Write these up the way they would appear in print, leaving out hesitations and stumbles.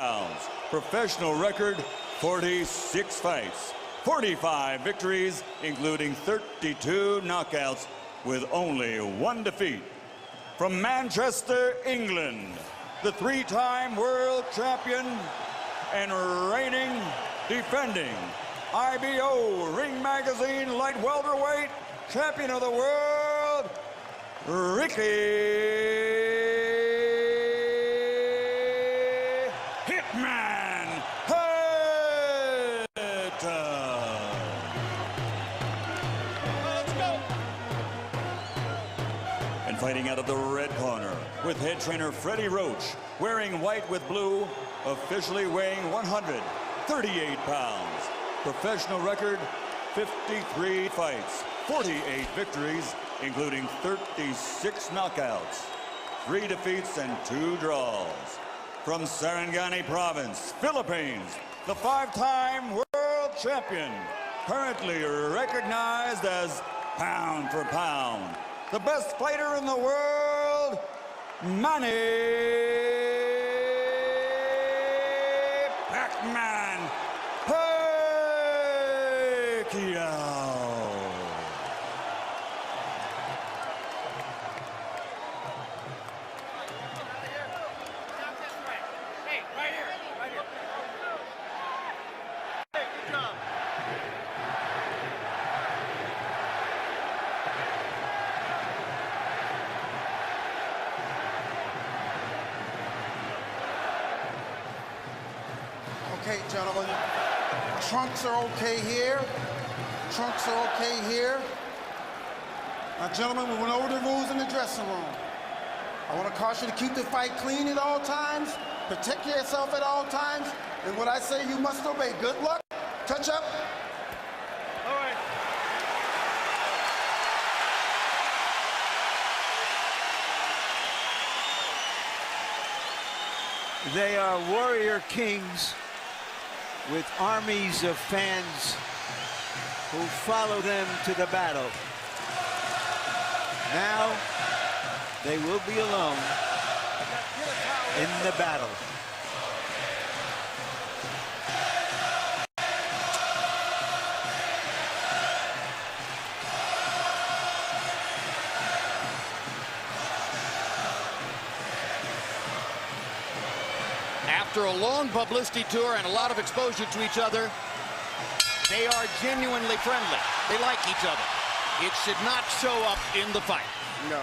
pounds. Professional record, 46 fights, 45 victories, including 32 knockouts, with only one defeat. From Manchester, England, the three-time world champion and reigning, defending IBO Ring Magazine light welterweight champion of the world, Hitman Hatton. Let's go. And fighting out of the red corner with head trainer Freddie Roach, wearing white with blue, officially weighing 138 pounds. Professional record, 53 fights, 48 victories, including 36 knockouts, 3 defeats and 2 draws. From Sarangani Province, Philippines, the 5-time world champion, currently recognized as pound for pound, the best fighter in the world, Manny Pacquiao. Hey, right here. Hey, good job. Okay, gentlemen, trunks are okay here. Trunks are okay here. Now, gentlemen, we went over the rules in the dressing room. I want to caution you to keep the fight clean at all times, protect yourself at all times, and what I say you must obey. Good luck. Touch up. All right. They are warrior kings with armies of fans who follow them to the battle. Now, they will be alone in the battle. After a long publicity tour and a lot of exposure to each other, they are genuinely friendly. They like each other. It should not show up in the fight. No.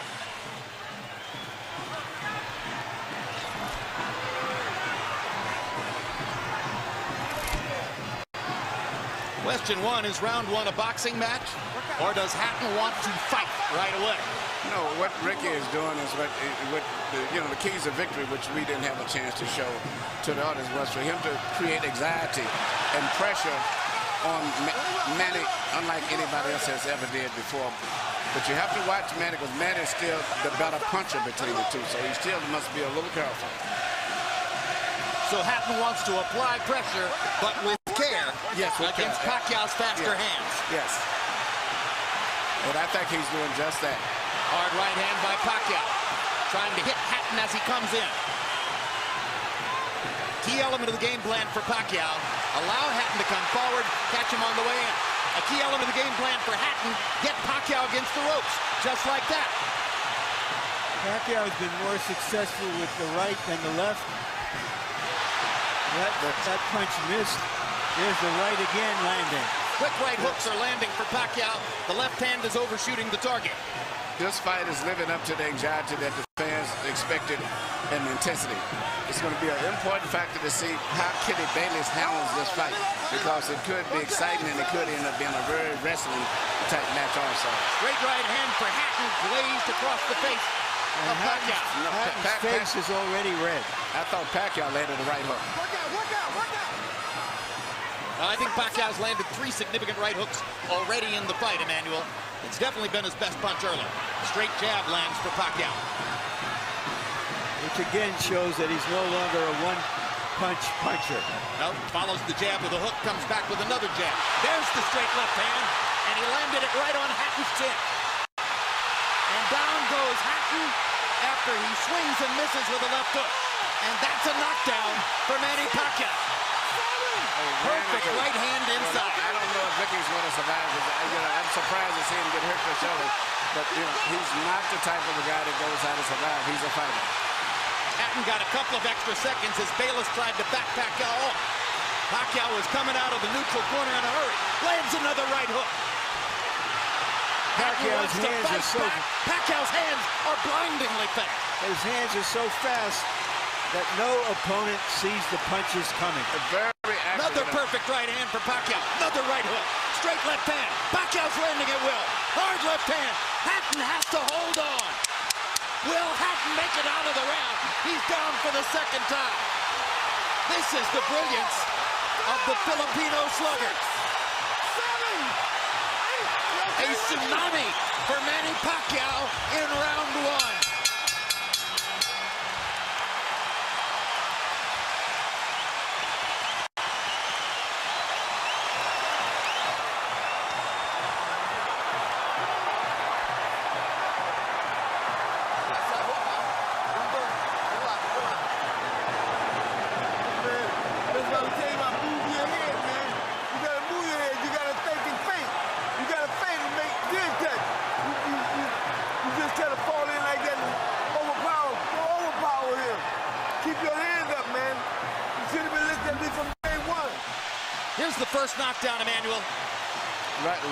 Question one, is round one a boxing match? Or does Hatton want to fight right away? No, what Ricky is doing is what the keys of victory, which we didn't have a chance to show to the audience, was for him to create anxiety and pressure on Manny, unlike anybody else has ever did before. But you have to watch Manny, because Manny is still the better puncher between the two, so he still must be a little careful. So Hatton wants to apply pressure, but with care, yes, against Pacquiao's faster hands. Yes. And I think he's doing just that. Hard right hand by Pacquiao, trying to hit Hatton as he comes in. Key element of the game plan for Pacquiao, allow Hatton to come forward, catch him on the way in. A key element of the game plan for Hatton, get Pacquiao against the ropes, just like that. Pacquiao has been more successful with the right than the left. That punch missed. There's the right again landing. Quick right hooks are landing for Pacquiao. The left hand is overshooting the target. This fight is living up to the anxiety that the fans expected and the intensity. It's going to be an important factor to see how Kitty Bayless handles this fight, because it could be exciting and it could end up being a very wrestling type match also. Great right hand for Hatton, glazed across the face of Pacquiao. Hatton's face is already red. I thought Pacquiao landed the right hook. Work out. I think Pacquiao's landed 3 significant right hooks already in the fight, Emmanuel. It's definitely been his best punch early. Straight jab lands for Pacquiao. Which again shows that he's no longer a one-punch puncher. No, follows the jab with a hook, comes back with another jab. There's the straight left hand, and he landed it right on Hatton's chin. And down goes Hatton after he swings and misses with a left hook. And that's a knockdown for Manny right hand inside. I don't know if Ricky's going to survive. I'm surprised to see him get hurt for the shoulder. But, he's not the type of a guy that goes out to survive. He's a fighter. Hatton got a couple of extra seconds as Bayless tried to back Pacquiao off. Pacquiao was coming out of the neutral corner in a hurry. Lands another right hook. Pacquiao's hands are so... Pacquiao's hands are blindingly fast. His hands are so fast that no opponent sees the punches coming. Very accurate. Another perfect right hand for Pacquiao. Another right hook. Straight left hand. Pacquiao's landing at will. Hard left hand. Hatton has to hold on. Will Hatton make it out of the round? He's down for the second time. This is the brilliance of the Filipino slugger. A tsunami for Manny Pacquiao in round one. Here's the first knockdown, Emmanuel.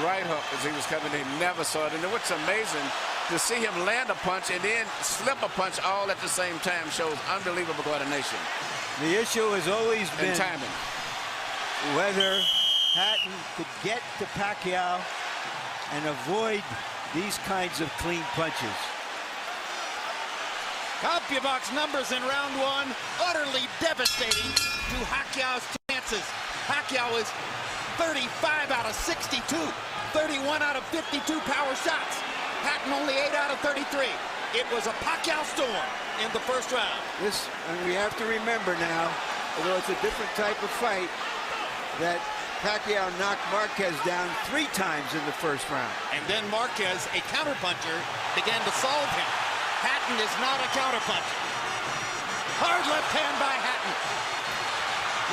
Right hook as he was coming in. He never saw it. And what's amazing, to see him land a punch and then slip a punch all at the same time shows unbelievable coordination. The issue has always been timing. Whether Hatton could get to Pacquiao and avoid these kinds of clean punches. CompuBox numbers in round one, utterly devastating to Pacquiao's chances. Pacquiao is 35 out of 62, 31 out of 52 power shots. Hatton only 8 out of 33. It was a Pacquiao storm in the first round. And we have to remember now, although it's a different type of fight, that Pacquiao knocked Marquez down 3 times in the first round. And then Marquez, a counterpuncher, began to solve him. Hatton is not a counterpuncher. Hard left hand by Hatton.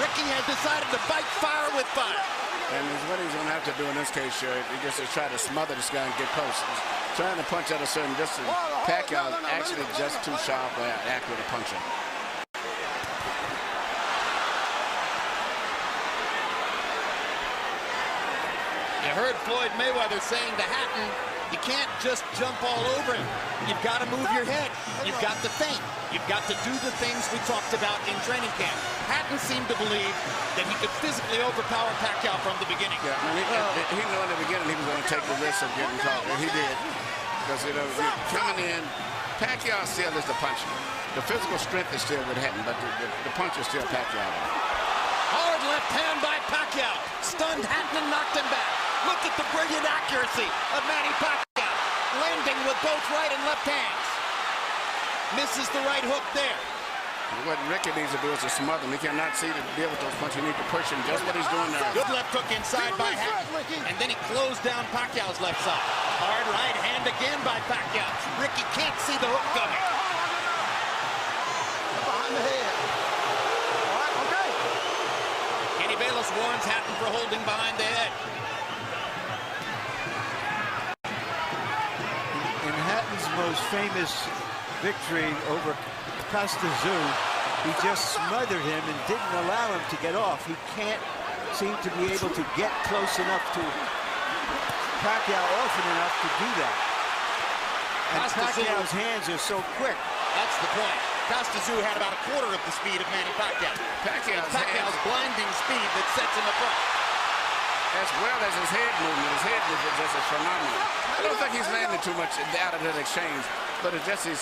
Ricky has decided to fight fire with fire. And what he's going to have to do in this case, sure, he just to try to smother this guy and get close. He's trying to punch at a certain distance. Pacquiao is actually just too sharp or accurate a puncher. You heard Floyd Mayweather saying to Hatton, you can't just jump all over him. You've got to move your head. You've got to think. You've got to do the things we talked about in training camp. Hatton seemed to believe that he could physically overpower Pacquiao from the beginning. Yeah, I mean, he knew in the beginning he was going to take the risk of getting caught, and he did. Because, coming in, Pacquiao still is the puncher. The physical strength is still with Hatton, but the punch is still Pacquiao. Hard left hand by Pacquiao. Stunned Hatton and knocked him back. Look at the brilliant accuracy of Manny Pacquiao. Landing with both right and left hands. Misses the right hook there. What Ricky needs to do is to smother him. He cannot see to deal with those punches. He needs to push him, just what he's doing there. Good left hook inside by Hatton. And then he closed down Pacquiao's left side. Hard right hand again by Pacquiao. Ricky can't see the hook coming. Behind the head. All right, okay. Kenny Bayless warns Hatton for holding behind the head. In Hatton's most famous victory over Costa, he just smothered him and didn't allow him to get off. He can't seem to be able to get close enough to Pacquiao often enough to do that. And Pacquiao's hands are so quick. That's the point. Costa had about a quarter of the speed of Manny Pacquiao. Pacquiao's blinding speed that sets him apart. As well as his head movement. His head movement is just phenomenal. I don't think he's landed too much out of that exchange, but it's just his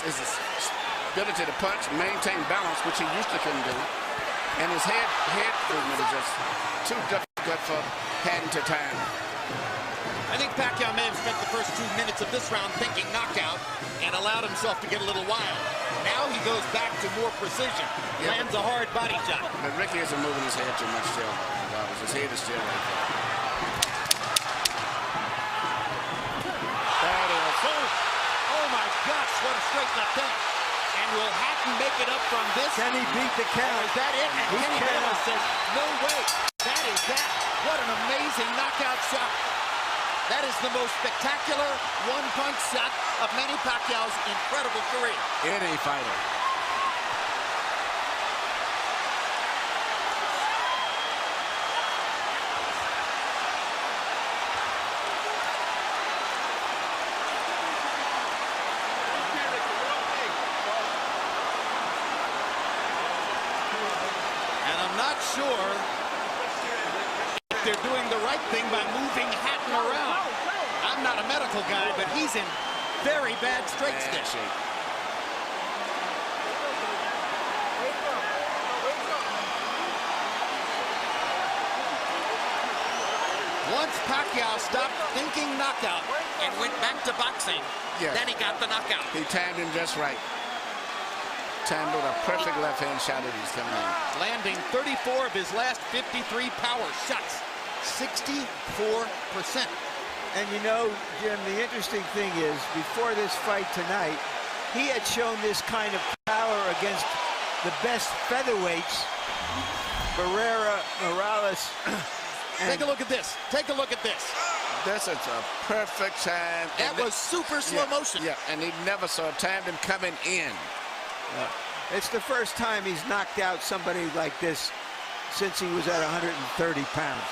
ability to punch, maintain balance, which he used to couldn't do. And his head movement is just too difficult for Hatton to time. I think Pacquiao may have spent the first 2 minutes of this round thinking knockout and allowed himself to get a little wild. Now he goes back to more precision. Lands a hard body shot. But Ricky isn't moving his head too much still. His head is still right there. That is oh my gosh, what a straight left hand. And will Hatton make it up from this? Can he beat the count? Is that it? And Kenny Bayless says, no way. That is that. knockout shot. That is the most spectacular one-punch shot of Manny Pacquiao's incredible career. Any fighter. And I'm not sure if they're doing the right thing by moving Hatton around. I'm not a medical guy, but he's in very bad straight stitch. Once Pacquiao stopped thinking knockout and went back to boxing, then he got the knockout. He timed him just right. Timed with a perfect left-hand shot that he's coming in. Landing 34 of his last 53 power shots. 64%. And you know, Jim, the interesting thing is, before this fight tonight, he had shown this kind of power against the best featherweights, Barrera, Morales. Take a look at this. Take a look at this. This is a perfect time. That was super slow motion. Yeah, and he never saw timed him coming in. It's the first time he's knocked out somebody like this since he was at 130 pounds.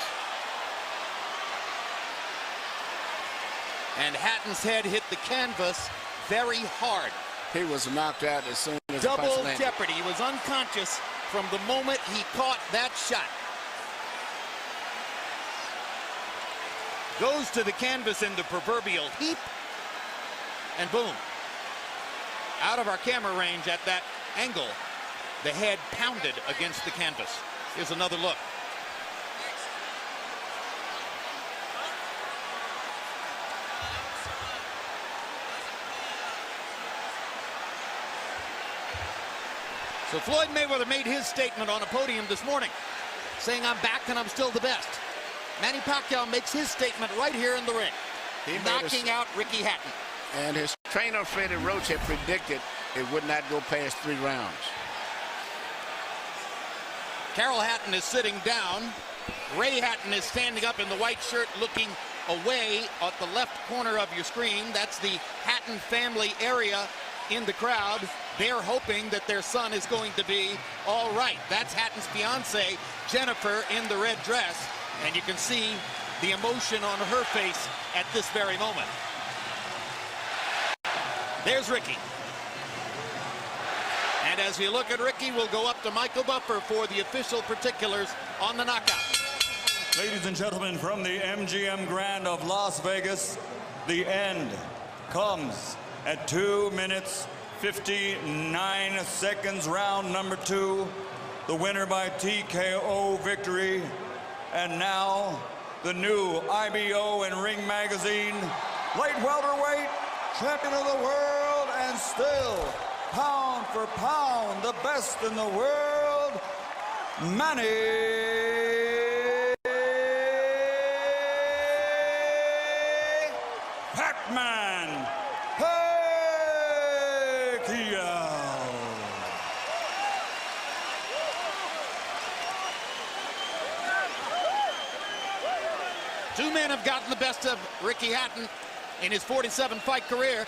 And Hatton's head hit the canvas very hard. He was knocked out as soon as the punch Double landed. jeopardy. He was unconscious from the moment he caught that shot. Goes to the canvas in the proverbial heap, and boom. Out of our camera range at that angle, the head pounded against the canvas. Here's another look. So Floyd Mayweather made his statement on a podium this morning, saying, "I'm back and I'm still the best." Manny Pacquiao makes his statement right here in the ring, knocking out Ricky Hatton. And his trainer, Freddie Roach, had predicted it would not go past 3 rounds. Carol Hatton is sitting down. Ray Hatton is standing up in the white shirt looking away at the left corner of your screen. That's the Hatton family area in the crowd. They're hoping that their son is going to be all right. That's Hatton's fiance, Jennifer, in the red dress. And you can see the emotion on her face at this very moment. There's Ricky. And as we look at Ricky, we'll go up to Michael Buffer for the official particulars on the knockout. Ladies and gentlemen, from the MGM Grand of Las Vegas, the end comes at 2 minutes, 59 seconds, round number 2. The winner by TKO victory. And now, the new IBO and Ring Magazine light welterweight champion of the world, and still, pound for pound, the best in the world, Manny Pac-Man Pacquiao. Two men have gotten the best of Ricky Hatton in his 47-fight career.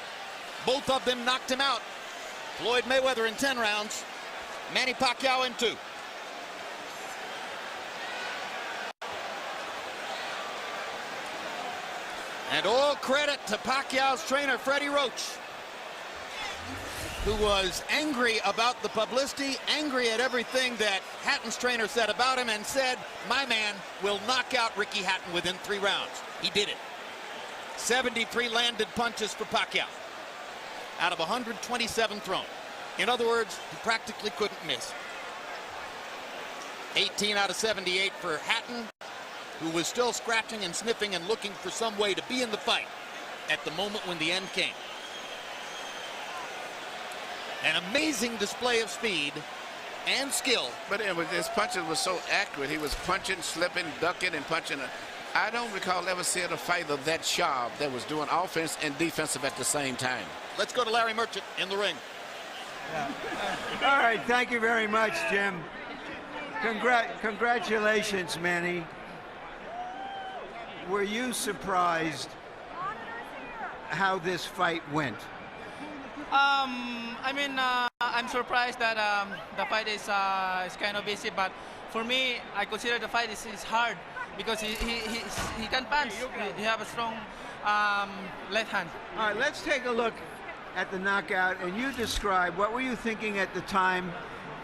Both of them knocked him out. Floyd Mayweather in 10 rounds, Manny Pacquiao in 2. And all credit to Pacquiao's trainer, Freddie Roach, who was angry about the publicity, angry at everything that Hatton's trainer said about him, and said, "My man will knock out Ricky Hatton within 3 rounds." He did it. 73 landed punches for Pacquiao out of 127 thrown. In other words, he practically couldn't miss. 18 out of 78 for Hatton, who was still scratching and sniffing and looking for some way to be in the fight at the moment when the end came. An amazing display of speed and skill. But his punches were so accurate. He was punching, slipping, ducking, and punching. I don't recall ever seeing a fighter that sharp that was doing offense and defensive at the same time. Let's go to Larry Merchant in the ring. All right, thank you very much, Jim. Congratulations, Manny. were you surprised how this fight went? I'm surprised that the fight is kind of easy, but for me, I consider the fight is hard because he can punch. He have a strong left hand. All right, let's take a look at the knockout, and you describe, what were you thinking at the time?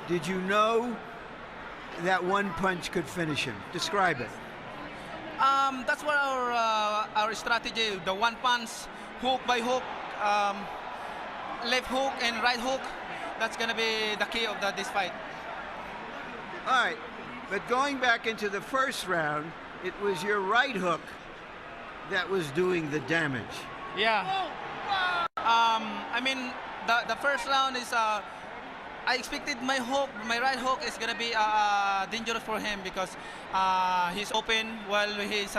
Did you know that one punch could finish him? Describe it. That's what our strategy, the one punch, hook by hook, left hook and right hook. That's gonna be the key of this fight. All right, but going back into the first round, it was your right hook that was doing the damage. Yeah. The first round is I expected my right hook is gonna be dangerous for him because he's open while he's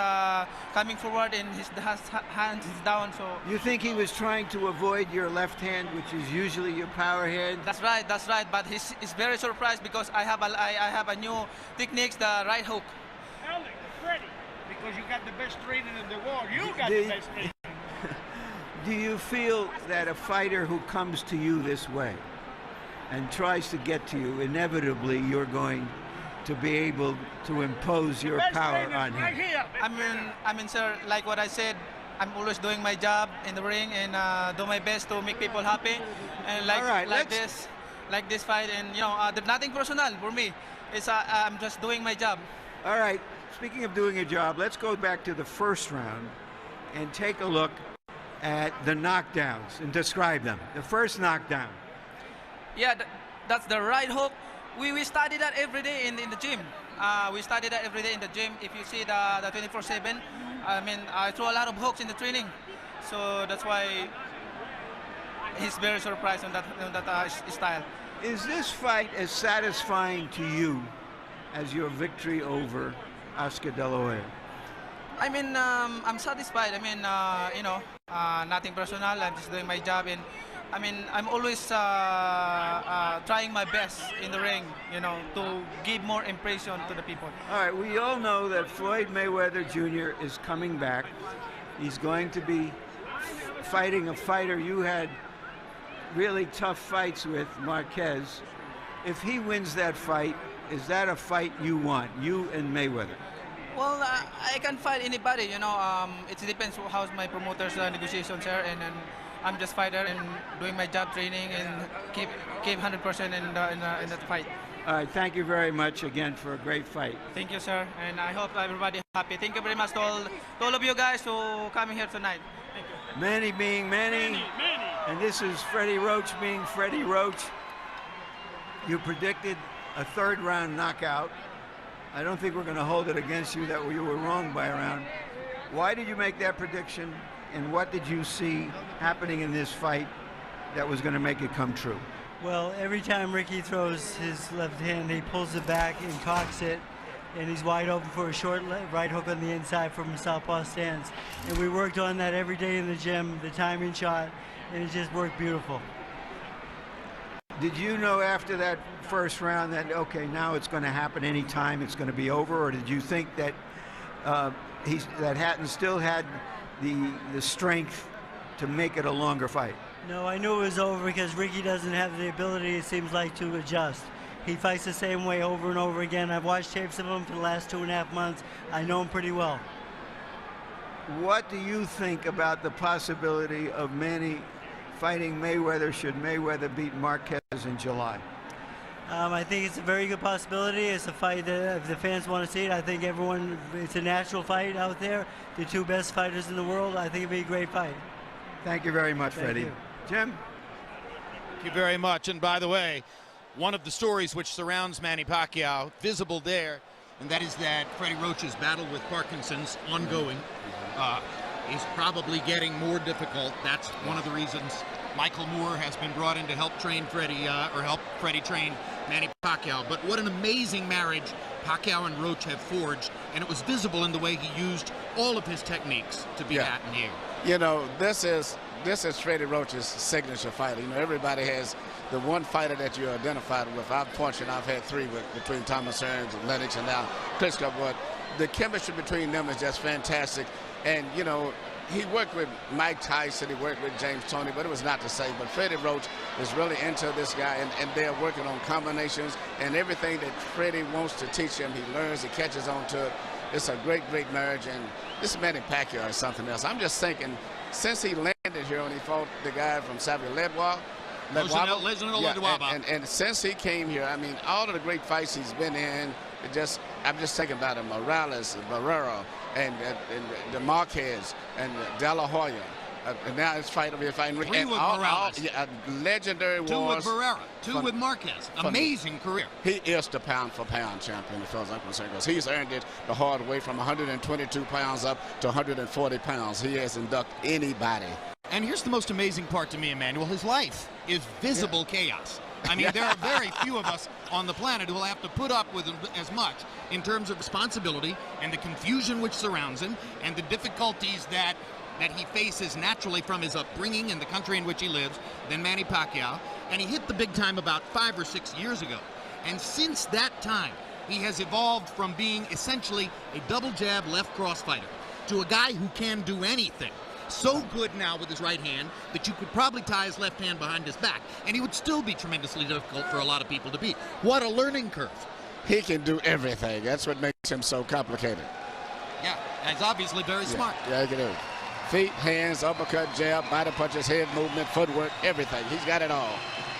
coming forward and his hands is down. So you think he was trying to avoid your left hand, which is usually your power hand? That's right. But he's very surprised because I have a new techniques, the right hook. Alex, Freddie, because you got the best training in the world. You got the best training. Do you feel that a fighter who comes to you this way and tries to get to you, inevitably you're going to be able to impose your power on him? Right here. Sir, like what I said, I'm always doing my job in the ring and do my best to make people happy. And like this fight, and there's nothing personal for me. It's I'm just doing my job. All right. Speaking of doing a job, let's go back to the first round and take a look at the knockdowns and describe them. The first knockdown. Yeah, that's the right hook. We study that every day in the gym. We study that every day in the gym. If you see the 24/7, I throw a lot of hooks in the training, so that's why he's very surprised on that style. Is this fight as satisfying to you as your victory over Oscar De La Hoya? I'm satisfied. Nothing personal. I'm just doing my job, and I'm always trying my best in the ring, to give more impression to the people. All right, we all know that Floyd Mayweather Jr. is coming back. He's going to be fighting a fighter you had really tough fights with, Marquez. If he wins that fight, is that a fight you want, you and Mayweather? Well, I can fight anybody, it depends how's my promoter's negotiations are, and I'm just fighter and doing my job, training, and keep 100% in that fight. All right, thank you very much again for a great fight. Thank you, sir, and I hope everybody happy. Thank you very much to all of you guys who coming here tonight. Thank you. Manny being Manny, and this is Freddie Roach being Freddie Roach. You predicted a third round knockout. I don't think we're going to hold it against you that you were wrong by a round. Why did you make that prediction, and what did you see happening in this fight that was going to make it come true? Well, every time Ricky throws his left hand, he pulls it back and cocks it, and he's wide open for a short right hook on the inside from a southpaw stance. And we worked on that every day in the gym, the timing shot, and it just worked beautiful. Did you know after that first round that, okay, now it's going to happen anytime, it's going to be over, or did you think that that Hatton still had the strength to make it a longer fight? No, I knew it was over because Ricky doesn't have the ability, it seems like, to adjust. He fights the same way over and over again. I've watched tapes of him for the last 2.5 months. I know him pretty well. What do you think about the possibility of Manny fighting Mayweather should Mayweather beat Marquez in July? I think it's a very good possibility. It's a fight that if the fans want to see it, I think it's a natural fight out there. The two best fighters in the world. I think it'd be a great fight. Thank you very much, Freddie. You. Jim? Thank you very much. And by the way, one of the stories which surrounds Manny Pacquiao, visible there, and that is that Freddie Roach's battle with Parkinson's ongoing. Is probably getting more difficult. That's one of the reasons Michael Moore has been brought in to help train Freddie, or help Freddie train Manny Pacquiao. But what an amazing marriage Pacquiao and Roach have forged, and it was visible in the way he used all of his techniques to beat Hatton here. This is Freddie Roach's signature fight. Everybody has the one fighter that you identified with. Unfortunately, I've had 3 between Thomas Hearns and Lennox and now Klitschko, but the chemistry between them is just fantastic. And, you know, he worked with Mike Tyson, he worked with James Toney, but it was not the same. But Freddie Roach is really into this guy, and they're working on combinations, and everything that Freddie wants to teach him, he learns, he catches on to it. It's a great, great marriage, and this Manny Pacquiao is something else. I'm just thinking, since he landed here and he fought the guy from Xavier Ledwaba, and since he came here, I mean, all of the great fights he's been in, I'm just thinking about him, Morales, Barrera, and the Marquez, and De La Hoya. And now it's fighting Ricky. 3 with Morales. Legendary wars. 2 with Barrera. 2 with Marquez. Amazing career. He is the pound-for-pound champion, as far as I'm concerned, because he's earned it the hard way from 122 pounds up to 140 pounds. He hasn't ducked anybody. And here's the most amazing part to me, Emmanuel. His life is visible chaos. I mean, there are very few of us on the planet who will have to put up with as much in terms of responsibility and the confusion which surrounds him and the difficulties that he faces naturally from his upbringing and the country in which he lives than Manny Pacquiao. And he hit the big time about 5 or 6 years ago. And since that time, he has evolved from being essentially a double jab left cross fighter to a guy who can do anything. So good now with his right hand that you could probably tie his left hand behind his back, and he would still be tremendously difficult for a lot of people to beat. What a learning curve. He can do everything. That's what makes him so complicated. Yeah, and he's obviously very smart. Yeah, he can do it. Feet, hands, uppercut, jab, body punches, head movement, footwork, everything. He's got it all.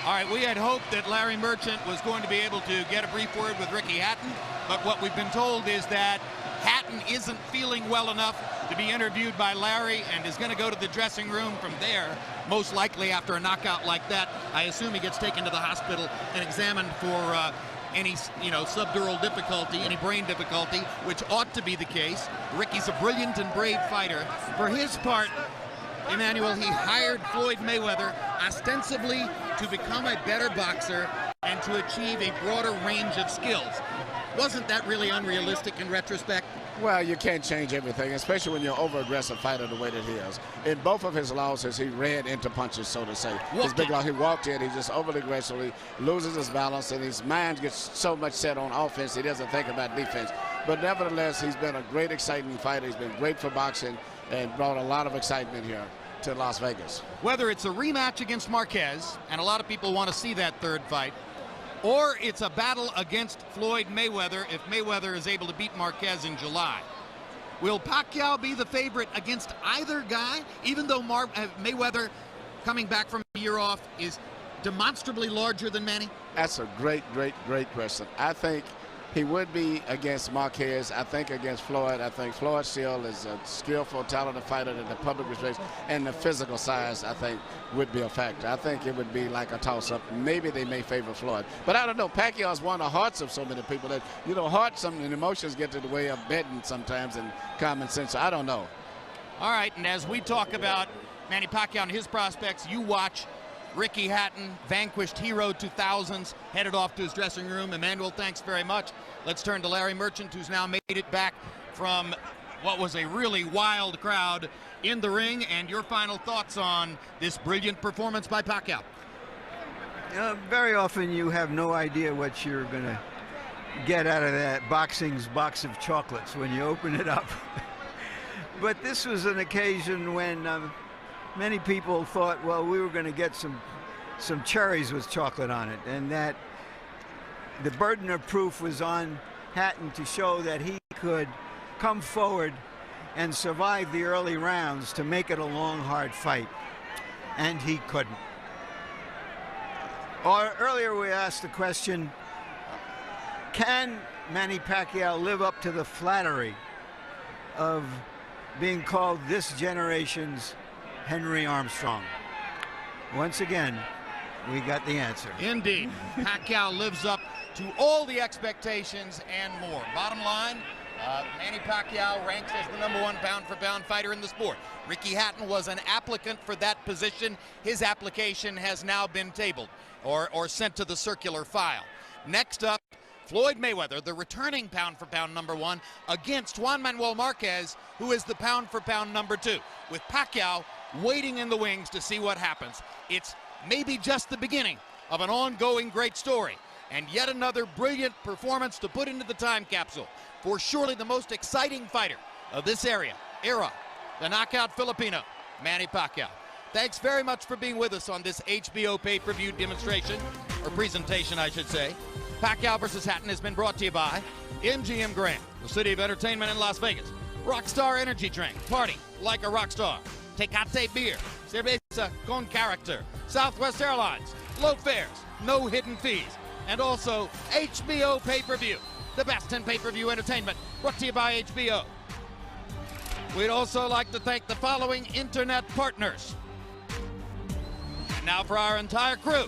All right, we had hoped that Larry Merchant was going to be able to get a brief word with Ricky Hatton, but what we've been told is that Hatton isn't feeling well enough to be interviewed by Larry and is going to go to the dressing room from there, most likely after a knockout like that. I assume he gets taken to the hospital and examined for any, subdural difficulty, any brain difficulty, which ought to be the case. Ricky's a brilliant and brave fighter. For his part, Emmanuel, he hired Floyd Mayweather ostensibly to become a better boxer and to achieve a broader range of skills. Wasn't that really unrealistic in retrospect? Well, you can't change everything, especially when you're an over-aggressive fighter the way that he is. In both of his losses, he ran into punches, so to say. His big loss, he walked in, he just overly aggressively loses his balance, and his mind gets so much set on offense, he doesn't think about defense. But nevertheless, he's been a great, exciting fighter. He's been great for boxing and brought a lot of excitement here to Las Vegas. Whether it's a rematch against Marquez, and a lot of people want to see that third fight, or it's a battle against Floyd Mayweather if Mayweather is able to beat Marquez in July. Will Pacquiao be the favorite against either guy, even though Mayweather, coming back from a year off, is demonstrably larger than Manny? That's a great, great, great question. I think he would be against Marquez. I think against Floyd. I think Floyd still is a skillful, talented fighter that the public respects, and the physical size, I think, would be a factor. I think it would be like a toss-up. Maybe they may favor Floyd. But I don't know. Pacquiao's won the hearts of so many people that, hearts and emotions get to the way of betting sometimes and common sense. So I don't know. All right, and as we talk about Manny Pacquiao and his prospects, you watch Ricky Hatton, vanquished hero 2000s, headed off to his dressing room. Emmanuel, thanks very much. Let's turn to Larry Merchant, who's now made it back from what was a really wild crowd in the ring, and your final thoughts on this brilliant performance by Pacquiao. Very often you have no idea what you're going to get out of that boxing's box of chocolates when you open it up. But this was an occasion when many people thought, well, we were going to get some cherries with chocolate on it, and that the burden of proof was on Hatton to show that he could come forward and survive the early rounds to make it a long, hard fight, and he couldn't. Earlier we asked the question, can Manny Pacquiao live up to the flattery of being called this generation's Henry Armstrong? Once again, we got the answer. Indeed. Pacquiao lives up to all the expectations and more. Bottom line, Manny Pacquiao ranks as the #1 pound-for-pound fighter in the sport. Ricky Hatton was an applicant for that position. His application has now been tabled or sent to the circular file. Next up, Floyd Mayweather, the returning pound-for-pound #1, against Juan Manuel Marquez, who is the pound-for-pound #2, with Pacquiao waiting in the wings to see what happens. It's maybe just the beginning of an ongoing great story and yet another brilliant performance to put into the time capsule for surely the most exciting fighter of this era, the knockout Filipino, Manny Pacquiao. Thanks very much for being with us on this HBO pay-per-view demonstration, or presentation, I should say. Pacquiao versus Hatton has been brought to you by MGM Grand, the city of entertainment in Las Vegas. Rockstar Energy Drink, party like a rock star. Tecate Beer, cerveza con character. Southwest Airlines, low fares, no hidden fees. And also HBO pay-per-view, the best in pay-per-view entertainment, brought to you by HBO. We'd also like to thank the following internet partners. And now for our entire crew,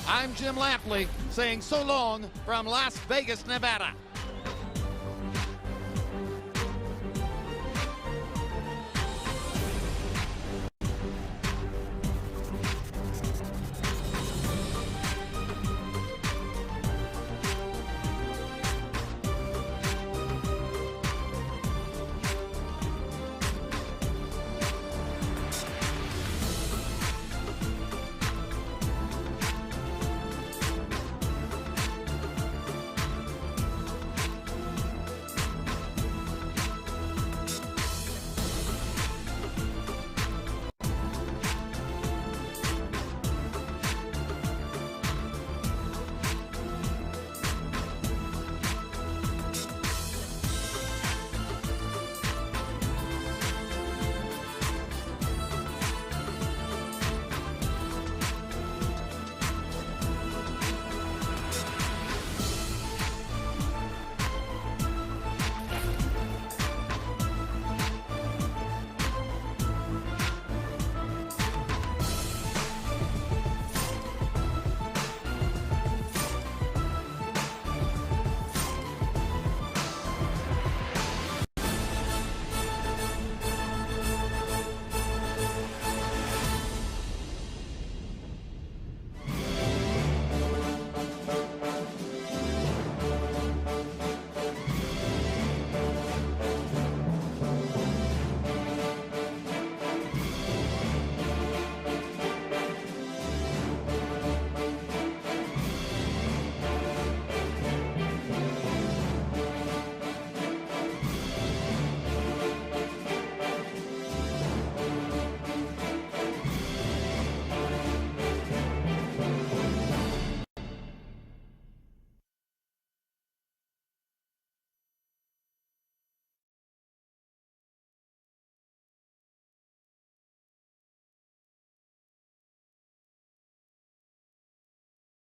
I'm Jim Lampley saying so long from Las Vegas, Nevada.